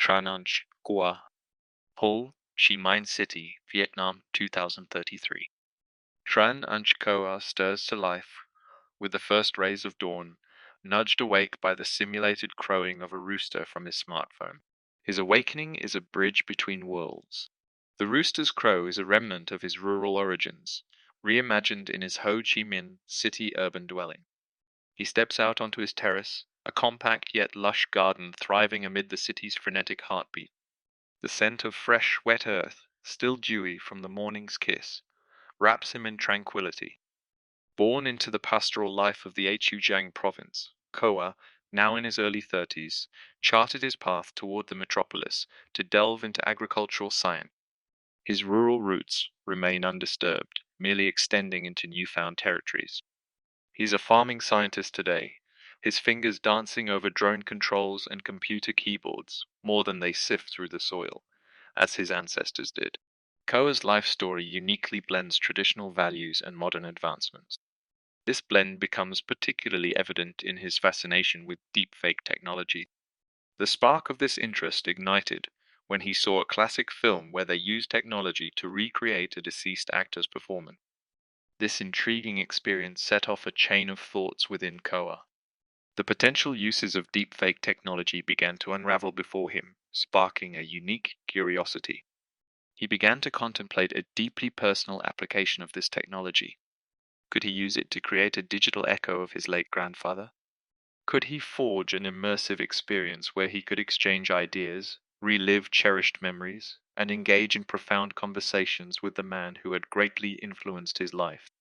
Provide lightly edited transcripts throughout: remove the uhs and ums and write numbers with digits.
Tran Anh Khoa, Ho Chi Minh City, Vietnam, 2033. Tran Anh Khoa stirs to life with the first rays of dawn, nudged awake by the simulated crowing of a rooster from his smartphone. His awakening is a bridge between worlds. The rooster's crow is a remnant of his rural origins, reimagined in his Ho Chi Minh City urban dwelling. He steps out onto his terrace, a compact yet lush garden thriving amid the city's frenetic heartbeat. The scent of fresh, wet earth, still dewy from the morning's kiss, wraps him in tranquility. Born into the pastoral life of the Hechujiang province, Koa, now in his early 30s, charted his path toward the metropolis to delve into agricultural science. His rural roots remain undisturbed, merely extending into newfound territories. He's a farming scientist today, his fingers dancing over drone controls and computer keyboards more than they sift through the soil, as his ancestors did. Koa's life story uniquely blends traditional values and modern advancements. This blend becomes particularly evident in his fascination with deepfake technology. The spark of this interest ignited when he saw a classic film where they used technology to recreate a deceased actor's performance. This intriguing experience set off a chain of thoughts within Koa. The potential uses of deepfake technology began to unravel before him, sparking a unique curiosity. He began to contemplate a deeply personal application of this technology. Could he use it to create a digital echo of his late grandfather? Could he forge an immersive experience where he could exchange ideas, relive cherished memories, and engage in profound conversations with the man who had greatly influenced his life?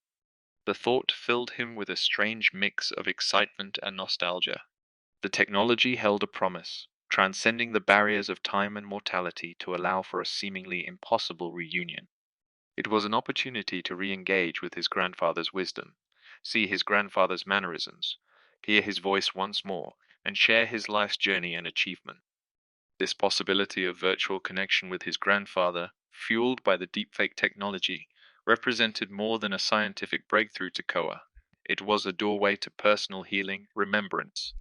The thought filled him with a strange mix of excitement and nostalgia. The technology held a promise, transcending the barriers of time and mortality to allow for a seemingly impossible reunion. It was an opportunity to re-engage with his grandfather's wisdom, see his grandfather's mannerisms, hear his voice once more, and share his life's journey and achievement. This possibility of virtual connection with his grandfather, fueled by the deepfake technology, represented more than a scientific breakthrough to Koa. It was a doorway to personal healing, remembrance,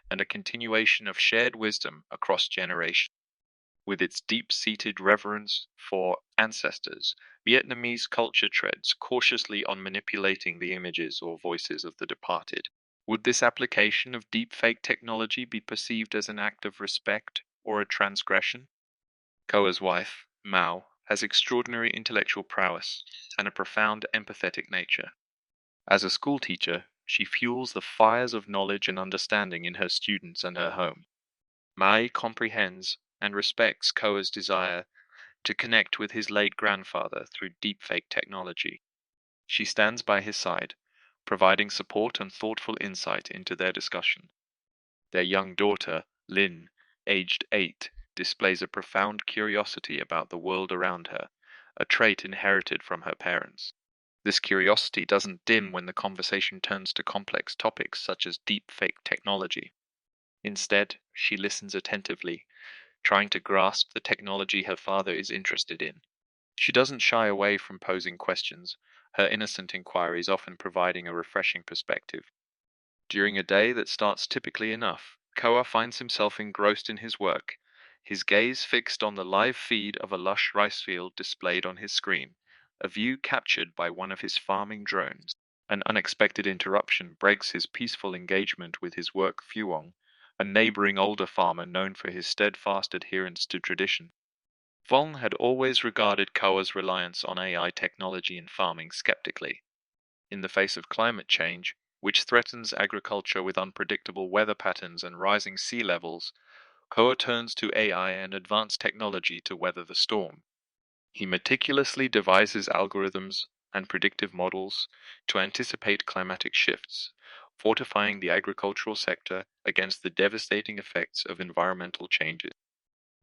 and a continuation of shared wisdom across generations. With its deep-seated reverence for ancestors, Vietnamese culture treads cautiously on manipulating the images or voices of the departed. Would this application of deepfake technology be perceived as an act of respect or a transgression? Koa's wife, Mao, has extraordinary intellectual prowess and a profound empathetic nature. As a schoolteacher, she fuels the fires of knowledge and understanding in her students and her home. Mai comprehends and respects Koa's desire to connect with his late grandfather through deepfake technology. She stands by his side, providing support and thoughtful insight into their discussion. Their young daughter, Lin, aged 8, displays a profound curiosity about the world around her, a trait inherited from her parents. This curiosity doesn't dim when the conversation turns to complex topics such as deepfake technology. Instead, she listens attentively, trying to grasp the technology her father is interested in. She doesn't shy away from posing questions, her innocent inquiries often providing a refreshing perspective. During a day that starts typically enough, Koa finds himself engrossed in his work, his gaze fixed on the live feed of a lush rice field displayed on his screen, a view captured by one of his farming drones. An unexpected interruption breaks his peaceful engagement with his work Fuong, a neighboring older farmer known for his steadfast adherence to tradition. Fong had always regarded Koa's reliance on AI technology in farming skeptically. In the face of climate change, which threatens agriculture with unpredictable weather patterns and rising sea levels, Koa turns to AI and advanced technology to weather the storm. He meticulously devises algorithms and predictive models to anticipate climatic shifts, fortifying the agricultural sector against the devastating effects of environmental changes.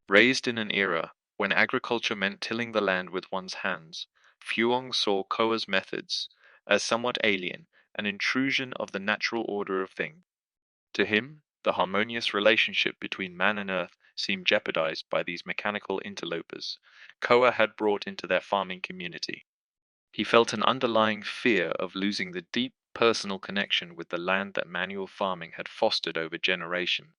Raised in an era when agriculture meant tilling the land with one's hands, Fuong saw Koa's methods as somewhat alien, an intrusion of the natural order of things. To him, the harmonious relationship between man and earth seemed jeopardized by these mechanical interlopers Koa had brought into their farming community. He felt an underlying fear of losing the deep personal connection with the land that manual farming had fostered over generations.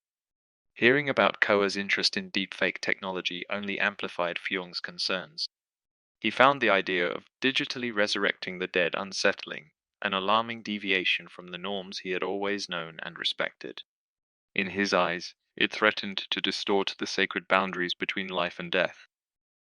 Hearing about Koa's interest in deepfake technology only amplified Fyung's concerns. He found the idea of digitally resurrecting the dead unsettling, an alarming deviation from the norms he had always known and respected. In his eyes, it threatened to distort the sacred boundaries between life and death.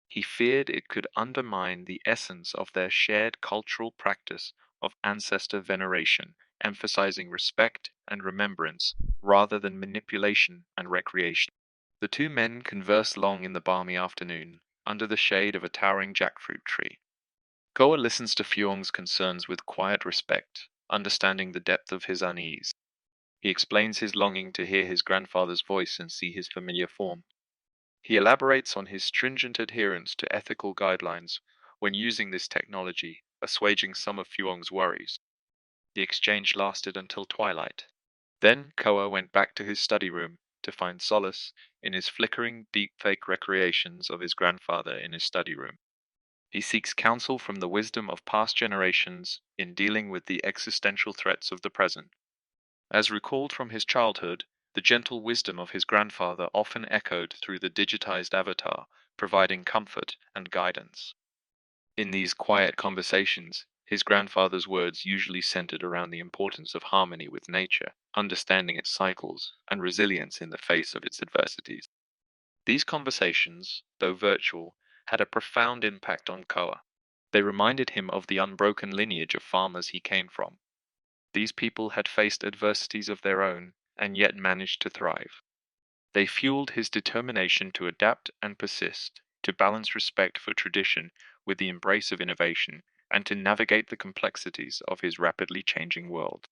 He feared it could undermine the essence of their shared cultural practice of ancestor veneration, emphasizing respect and remembrance rather than manipulation and recreation. The two men conversed long in the balmy afternoon, under the shade of a towering jackfruit tree. Koa listens to Fyung's concerns with quiet respect, understanding the depth of his unease. He explains his longing to hear his grandfather's voice and see his familiar form. He elaborates on his stringent adherence to ethical guidelines when using this technology, assuaging some of Fyung's worries. The exchange lasted until twilight. Then Koa went back to his study room to find solace in his flickering deepfake recreations of his grandfather in his study room. He seeks counsel from the wisdom of past generations in dealing with the existential threats of the present. As recalled from his childhood, the gentle wisdom of his grandfather often echoed through the digitized avatar, providing comfort and guidance. In these quiet conversations, his grandfather's words usually centered around the importance of harmony with nature, understanding its cycles, and resilience in the face of its adversities. These conversations, though virtual, had a profound impact on Koa. They reminded him of the unbroken lineage of farmers he came from. These people had faced adversities of their own and yet managed to thrive. They fueled his determination to adapt and persist, to balance respect for tradition with the embrace of innovation, and to navigate the complexities of his rapidly changing world.